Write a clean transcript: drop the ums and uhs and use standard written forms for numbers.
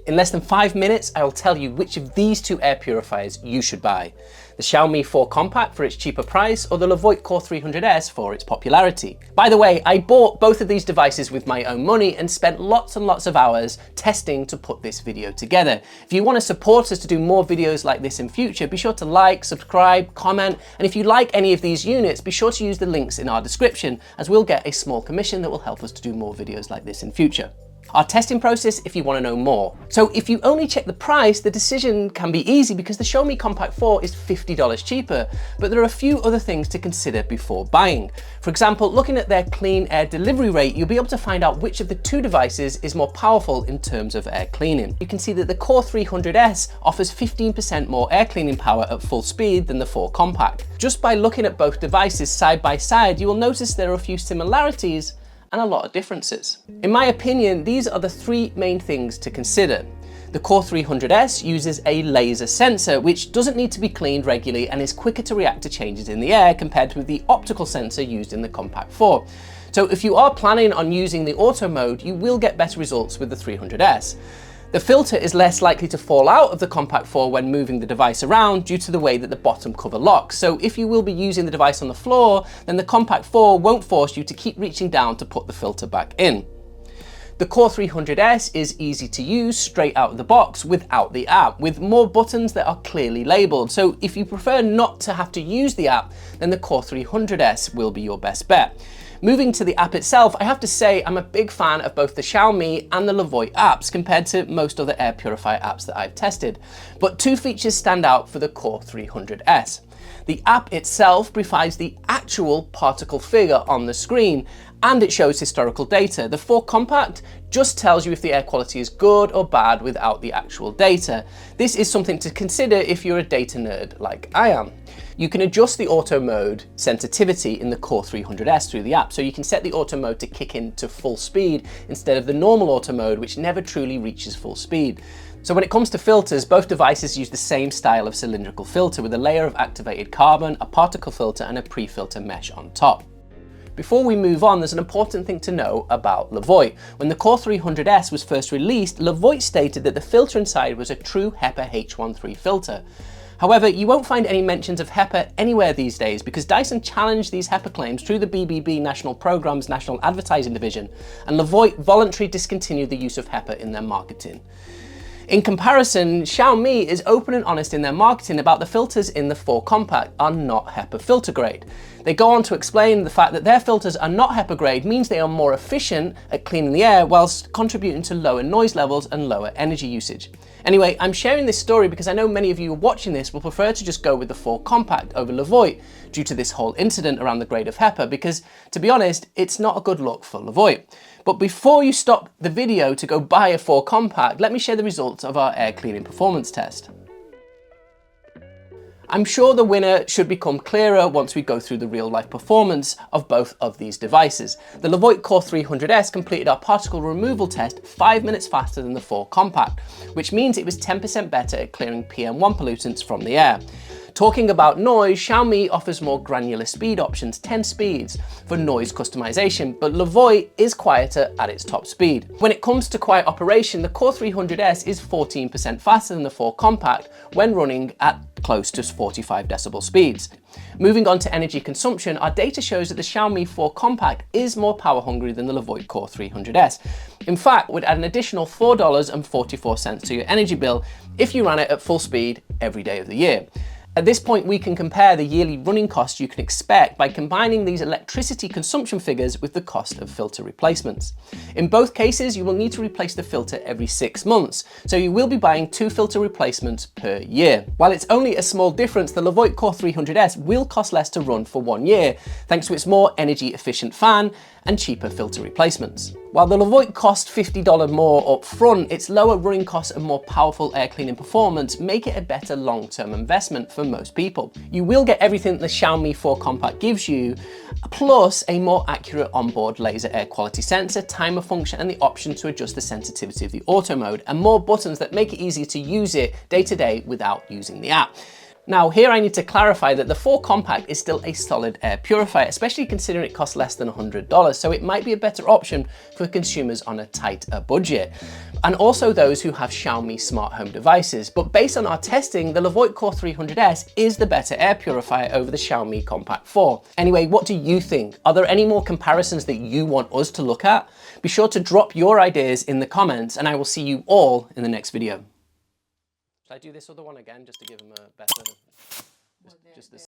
In less than 5 minutes, I will tell you which of these two air purifiers you should buy. The Xiaomi 4 Compact for its cheaper price, or the Levoit Core 300S for its popularity. By the way, I bought both of these devices with my own money and spent lots and lots of hours testing to put this video together. If you want to support us to do more videos like this in future, be sure to like, subscribe, comment, and if you like any of these units, be sure to use the links in our description, as we'll get a small commission that will help us to do more videos like this in future. Our testing process if you want to know more. So if you only check the price, the decision can be easy because the Xiaomi Compact 4 is $50 cheaper, but there are a few other things to consider before buying. For example, looking at their clean air delivery rate, you'll be able to find out which of the two devices is more powerful in terms of air cleaning. You can see that the Core 300S offers 15% more air cleaning power at full speed than the 4 Compact. Just by looking at both devices side by side, you will notice there are a few similarities and a lot of differences. In my opinion, these are the three main things to consider. The Core 300S uses a laser sensor, which doesn't need to be cleaned regularly and is quicker to react to changes in the air compared with the optical sensor used in the Compact 4. So if you are planning on using the auto mode, you will get better results with the 300S. The filter is less likely to fall out of the Compact 4 when moving the device around due to the way that the bottom cover locks. So if you will be using the device on the floor, then the Compact 4 won't force you to keep reaching down to put the filter back in. The Core 300S is easy to use straight out of the box without the app, with more buttons that are clearly labeled. So if you prefer not to have to use the app, then the Core 300S will be your best bet. Moving to the app itself, I have to say I'm a big fan of both the Xiaomi and the Levoit apps compared to most other air purifier apps that I've tested. But two features stand out for the Core 300S. The app itself provides the actual particle figure on the screen, and it shows historical data. The 4 Compact just tells you if the air quality is good or bad without the actual data. This is something to consider if you're a data nerd like I am. You can adjust the auto mode sensitivity in the Core 300S through the app, so you can set the auto mode to kick in to full speed instead of the normal auto mode, which never truly reaches full speed. So when it comes to filters, both devices use the same style of cylindrical filter with a layer of activated carbon, a particle filter, and a pre-filter mesh on top. Before we move on, there's an important thing to know about Levoit. When the Core 300S was first released, Levoit stated that the filter inside was a true HEPA H13 filter. However, you won't find any mentions of HEPA anywhere these days because Dyson challenged these HEPA claims through the BBB National Programme's National Advertising Division, and Levoit voluntarily discontinued the use of HEPA in their marketing. In comparison, Xiaomi is open and honest in their marketing about the filters in the 4 Compact are not HEPA filter grade. They go on to explain the fact that their filters are not HEPA grade means they are more efficient at cleaning the air whilst contributing to lower noise levels and lower energy usage. Anyway, I'm sharing this story because I know many of you watching this will prefer to just go with the 4 Compact over Levoit due to this whole incident around the grade of HEPA because, to be honest, it's not a good look for Levoit. But before you stop the video to go buy a 4 Compact, let me share the results of our air cleaning performance test. I'm sure the winner should become clearer once we go through the real-life performance of both of these devices. The Levoit Core 300S completed our particle removal test 5 minutes faster than the 4 Compact, which means it was 10% better at clearing PM1 pollutants from the air. Talking about noise, Xiaomi offers more granular speed options, 10 speeds, for noise customization, but Levoit is quieter at its top speed. When it comes to quiet operation, the Core 300S is 14% faster than the 4 Compact when running at close to 45 decibel speeds. Moving on to energy consumption, our data shows that the Xiaomi 4 Compact is more power hungry than the Levoit Core 300S. In fact, would add an additional $4.44 to your energy bill if you ran it at full speed every day of the year. At this point, we can compare the yearly running costs you can expect by combining these electricity consumption figures with the cost of filter replacements. In both cases, you will need to replace the filter every 6 months, so you will be buying 2 filter replacements per year. While it's only a small difference, the Levoit Core 300S will cost less to run for 1 year, thanks to its more energy efficient fan and cheaper filter replacements. While the Levoit cost $50 more up front, its lower running costs and more powerful air cleaning performance make it a better long-term investment for most people. You will get everything the Xiaomi 4 Compact gives you, plus a more accurate onboard laser air quality sensor, timer function, and the option to adjust the sensitivity of the auto mode, and more buttons that make it easier to use it day to day without using the app. Now here I need to clarify that the 4 Compact is still a solid air purifier, especially considering it costs less than $100, so it might be a better option for consumers on a tighter budget. And also those who have Xiaomi smart home devices. But based on our testing, the Levoit Core 300S is the better air purifier over the Xiaomi Compact 4. Anyway, what do you think? Are there any more comparisons that you want us to look at? Be sure to drop your ideas in the comments, and I will see you all in the next video. Should I do this other one again just to give them a better... just this